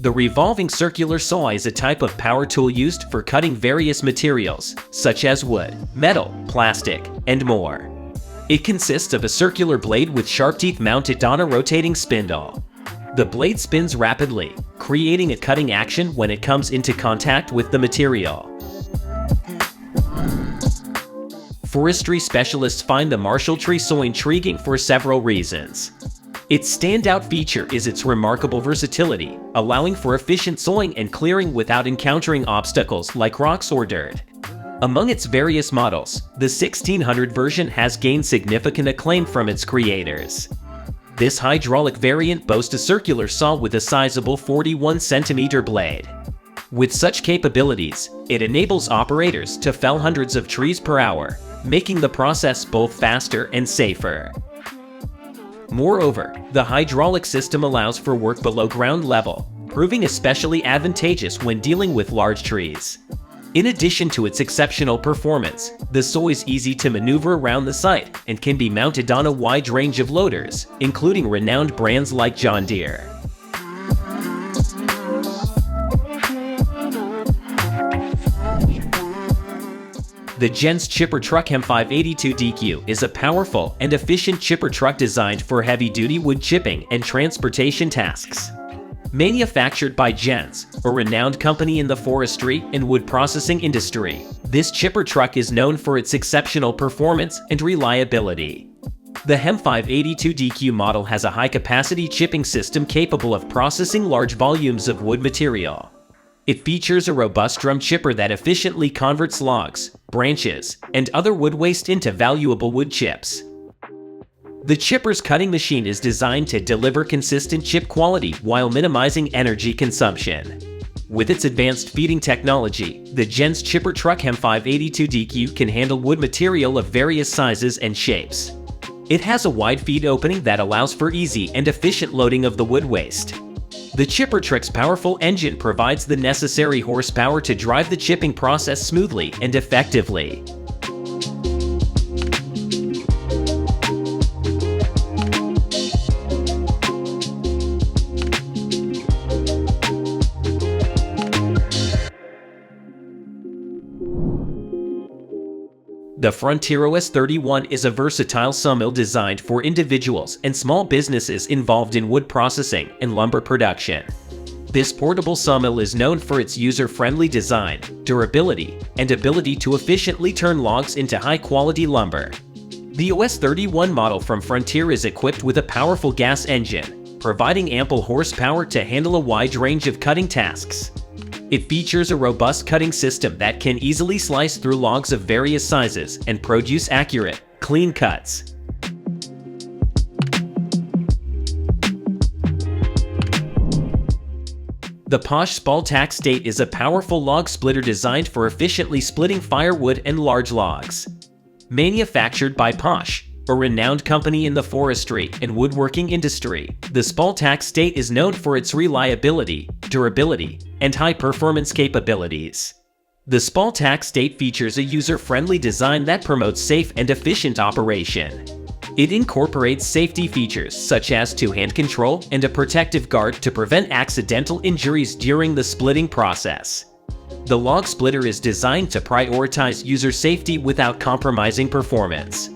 The revolving circular saw is a type of power tool used for cutting various materials, such as wood, metal, plastic, and more. It consists of a circular blade with sharp teeth mounted on a rotating spindle. The blade spins rapidly, creating a cutting action when it comes into contact with the material. Forestry specialists find the Marshall tree saw intriguing for several reasons. Its standout feature is its remarkable versatility, allowing for efficient sawing and clearing without encountering obstacles like rocks or dirt. Among its various models, the 1600 version has gained significant acclaim from its creators. This hydraulic variant boasts a circular saw with a sizable 41 cm blade. With such capabilities, it enables operators to fell hundreds of trees per hour, making the process both faster and safer. Moreover, the hydraulic system allows for work below ground level, proving especially advantageous when dealing with large trees. In addition to its exceptional performance, the saw is easy to maneuver around the site and can be mounted on a wide range of loaders, including renowned brands like John Deere. The JENZ Chippertruck HEM 582DQ is a powerful and efficient chipper truck designed for heavy-duty wood chipping and transportation tasks. Manufactured by JENZ, a renowned company in the forestry and wood processing industry, this chipper truck is known for its exceptional performance and reliability. The HEM 582DQ model has a high-capacity chipping system capable of processing large volumes of wood material. It features a robust drum chipper that efficiently converts logs, branches, and other wood waste into valuable wood chips. The chipper's cutting machine is designed to deliver consistent chip quality while minimizing energy consumption. With its advanced feeding technology, the JENZ Chippertruck HEM 582DQ can handle wood material of various sizes and shapes. It has a wide feed opening that allows for easy and efficient loading of the wood waste. The Chippertruck's powerful engine provides the necessary horsepower to drive the chipping process smoothly and effectively. The Frontier OS31 is a versatile sawmill designed for individuals and small businesses involved in wood processing and lumber production. This portable sawmill is known for its user-friendly design, durability, and ability to efficiently turn logs into high-quality lumber. The OS31 model from Frontier is equipped with a powerful gas engine, providing ample horsepower to handle a wide range of cutting tasks. It features a robust cutting system that can easily slice through logs of various sizes and produce accurate, clean cuts. The POSCH SpaltAxt is a powerful log splitter designed for efficiently splitting firewood and large logs. Manufactured by POSCH, a renowned company in the forestry and woodworking industry, the SpaltAxt is known for its reliability, durability, and high-performance capabilities. The SpaltAxt features a user-friendly design that promotes safe and efficient operation. It incorporates safety features such as two-hand control and a protective guard to prevent accidental injuries during the splitting process. The log splitter is designed to prioritize user safety without compromising performance.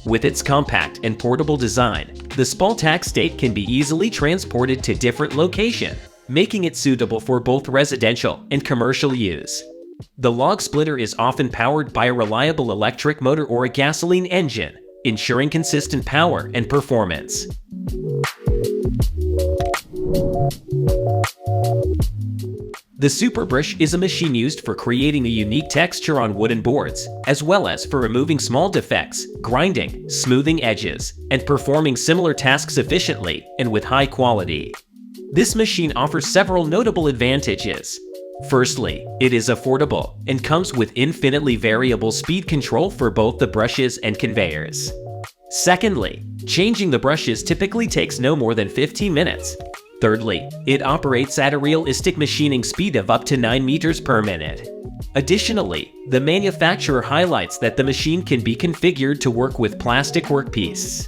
With its compact and portable design, the SpaltAxt can be easily transported to different locations, making it suitable for both residential and commercial use. The log splitter is often powered by a reliable electric motor or a gasoline engine, ensuring consistent power and performance. The SuperBrush is a machine used for creating a unique texture on wooden boards, as well as for removing small defects, grinding, smoothing edges, and performing similar tasks efficiently and with high quality. This machine offers several notable advantages. Firstly, it is affordable and comes with infinitely variable speed control for both the brushes and conveyors. Secondly, changing the brushes typically takes no more than 15 minutes. Thirdly, it operates at a realistic machining speed of up to 9 meters per minute. Additionally, the manufacturer highlights that the machine can be configured to work with plastic workpieces.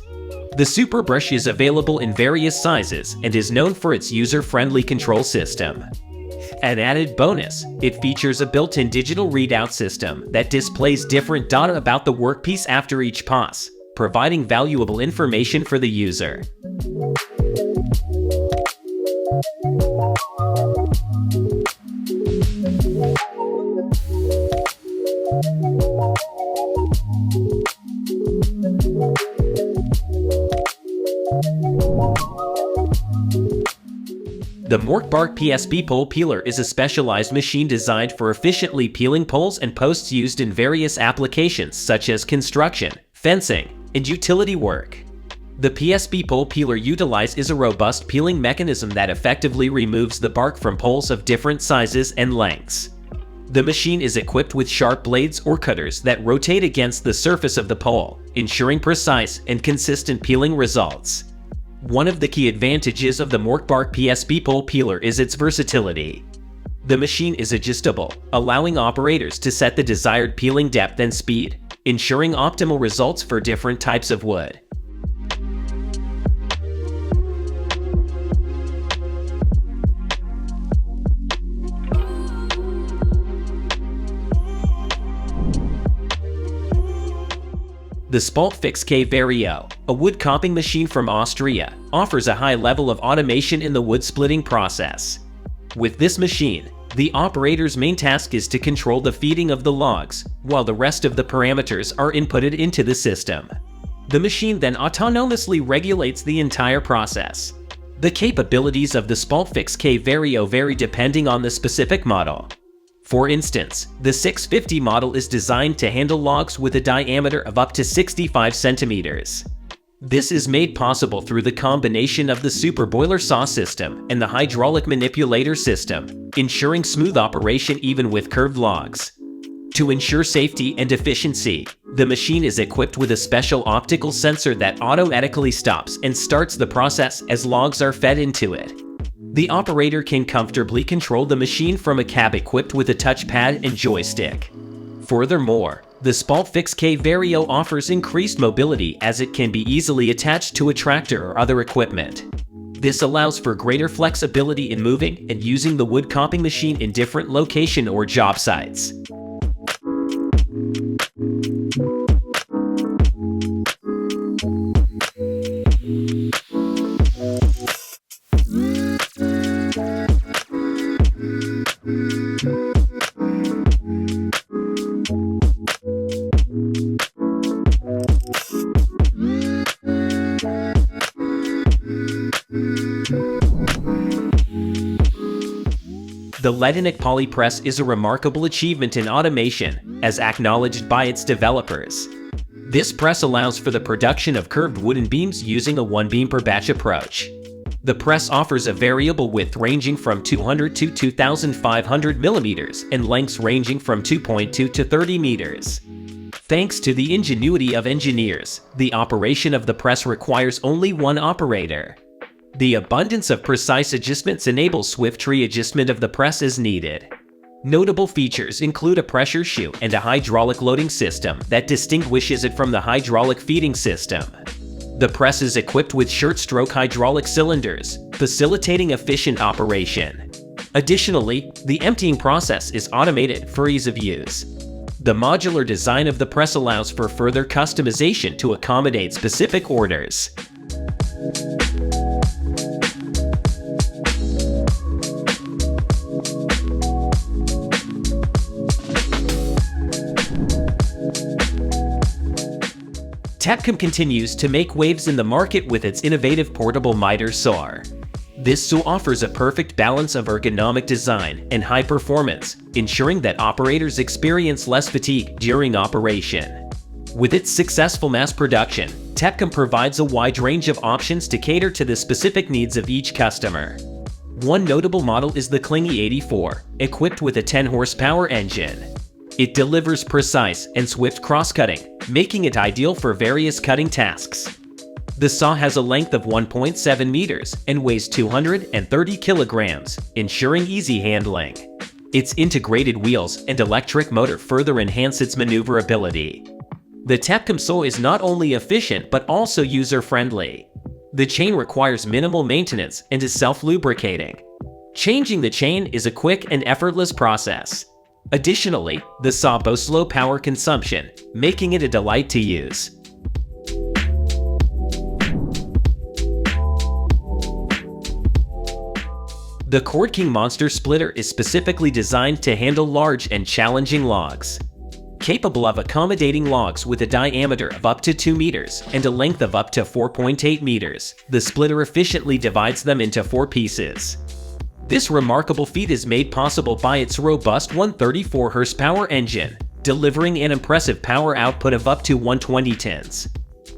The SuperBrush is available in various sizes and is known for its user-friendly control system. An added bonus, it features a built-in digital readout system that displays different data about the workpiece after each pass, providing valuable information for the user. The Morkbark PSP pole peeler is a specialized machine designed for efficiently peeling poles and posts used in various applications such as construction, fencing, and utility work. The PSP pole peeler utilizes a robust peeling mechanism that effectively removes the bark from poles of different sizes and lengths. The machine is equipped with sharp blades or cutters that rotate against the surface of the pole, ensuring precise and consistent peeling results. One of the key advantages of the Morkbark PSP pole peeler is its versatility. The machine is adjustable, allowing operators to set the desired peeling depth and speed, ensuring optimal results for different types of wood. The SpaltFix K-Vario, a wood coping machine from Austria, offers a high level of automation in the wood splitting process. With this machine, the operator's main task is to control the feeding of the logs, while the rest of the parameters are inputted into the system. The machine then autonomously regulates the entire process. The capabilities of the SpaltFix K-Vario vary depending on the specific model. For instance, the 650 model is designed to handle logs with a diameter of up to 65 centimeters. This is made possible through the combination of the super boiler saw system and the hydraulic manipulator system, ensuring smooth operation even with curved logs. To ensure safety and efficiency, the machine is equipped with a special optical sensor that automatically stops and starts the process as logs are fed into it. The operator can comfortably control the machine from a cab equipped with a touchpad and joystick. Furthermore, the SpaltFix K-Vario offers increased mobility as it can be easily attached to a tractor or other equipment. This allows for greater flexibility in moving and using the wood coping machine in different location or job sites. The Ledinek Polypress is a remarkable achievement in automation, as acknowledged by its developers. This press allows for the production of curved wooden beams using a one-beam per batch approach. The press offers a variable width ranging from 200 to 2,500 millimeters and lengths ranging from 2.2 to 30 meters. Thanks to the ingenuity of engineers, the operation of the press requires only one operator. The abundance of precise adjustments enables swift readjustment of the press as needed. Notable features include a pressure shoe and a hydraulic loading system that distinguishes it from the hydraulic feeding system. The press is equipped with short-stroke hydraulic cylinders, facilitating efficient operation. Additionally, the emptying process is automated for ease of use. The modular design of the press allows for further customization to accommodate specific orders. TEPKEM continues to make waves in the market with its innovative portable miter saw. This saw offers a perfect balance of ergonomic design and high performance, ensuring that operators experience less fatigue during operation. With its successful mass production, TEPKEM provides a wide range of options to cater to the specific needs of each customer. One notable model is the Klingy 84, equipped with a 10 horsepower engine. It delivers precise and swift cross-cutting, making it ideal for various cutting tasks. The saw has a length of 1.7 meters and weighs 230 kilograms, ensuring easy handling. Its integrated wheels and electric motor further enhance its maneuverability. The TEPKEM saw is not only efficient but also user-friendly. The chain requires minimal maintenance and is self-lubricating. Changing the chain is a quick and effortless process. Additionally, the saw boasts low power consumption, making it a delight to use. The Cord King Monster Splitter is specifically designed to handle large and challenging logs. Capable of accommodating logs with a diameter of up to 2 meters and a length of up to 4.8 meters, the splitter efficiently divides them into 4 pieces. This remarkable feat is made possible by its robust 134 horsepower engine, delivering an impressive power output of up to 120 tons.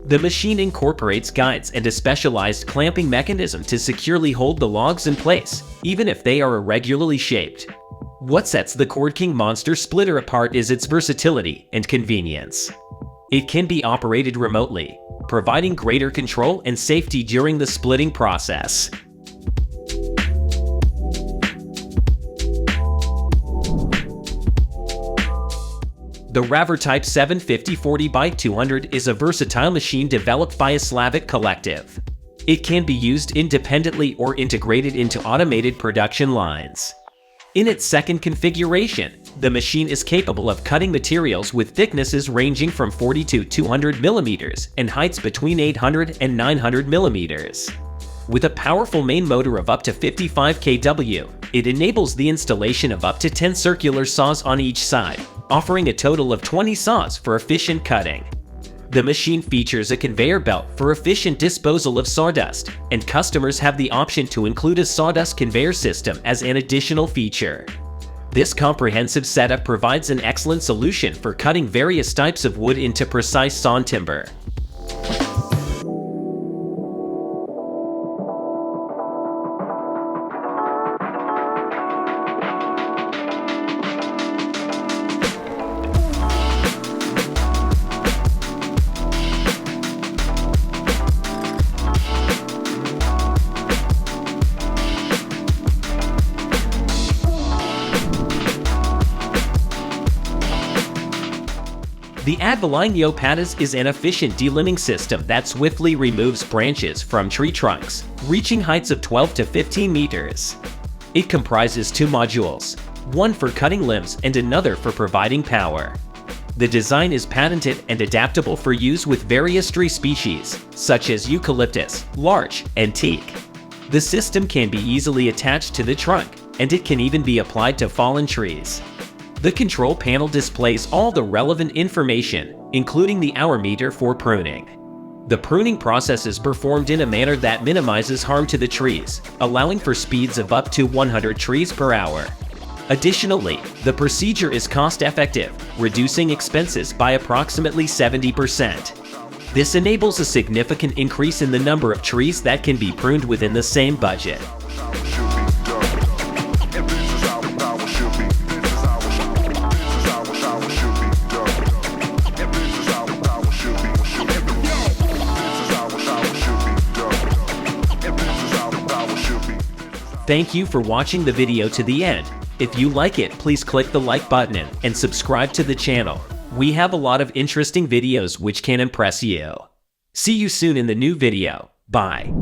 The machine incorporates guides and a specialized clamping mechanism to securely hold the logs in place, even if they are irregularly shaped. What sets the Cord King Monster Splitter apart is its versatility and convenience. It can be operated remotely, providing greater control and safety during the splitting process. The WRAVOR Type 750/40x200 is a versatile machine developed by a Slavic collective. It can be used independently or integrated into automated production lines. In its second configuration, the machine is capable of cutting materials with thicknesses ranging from 40 to 200 mm and heights between 800 and 900 mm. With a powerful main motor of up to 55 kW, it enables the installation of up to 10 circular saws on each side, offering a total of 20 saws for efficient cutting. The machine features a conveyor belt for efficient disposal of sawdust, and customers have the option to include a sawdust conveyor system as an additional feature. This comprehensive setup provides an excellent solution for cutting various types of wood into precise sawn timber. The Advaligno PATAS is an efficient delimbing system that swiftly removes branches from tree trunks, reaching heights of 12 to 15 meters. It comprises 2 modules, one for cutting limbs and another for providing power. The design is patented and adaptable for use with various tree species, such as eucalyptus, larch, and teak. The system can be easily attached to the trunk, and it can even be applied to fallen trees. The control panel displays all the relevant information, including the hour meter for pruning. The pruning process is performed in a manner that minimizes harm to the trees, allowing for speeds of up to 100 trees per hour. Additionally, the procedure is cost-effective, reducing expenses by approximately 70%. This enables a significant increase in the number of trees that can be pruned within the same budget. Thank you for watching the video to the end. If you like it, please click the like button and subscribe to the channel. We have a lot of interesting videos which can impress you. See you soon in the new video. Bye.